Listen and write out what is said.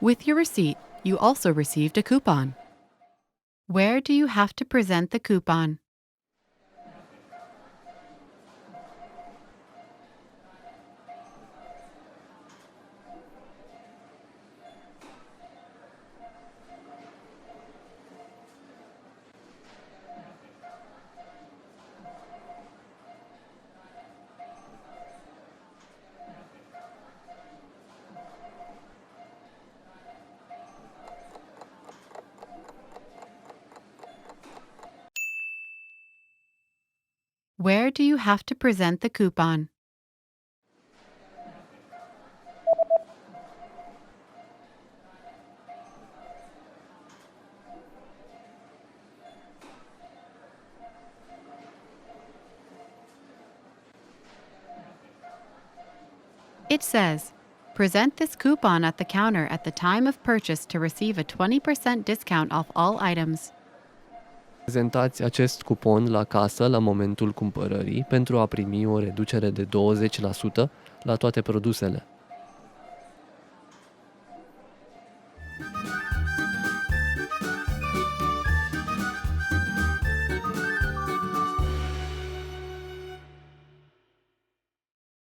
With your receipt, you also received a coupon. Where do you have to present the coupon? Where do you have to present the coupon? It says, present this coupon at the counter at the time of purchase to receive a 20% discount off all items. Prezentați acest cupon la casă la momentul cumpărării pentru a primi o reducere de 20% la toate produsele.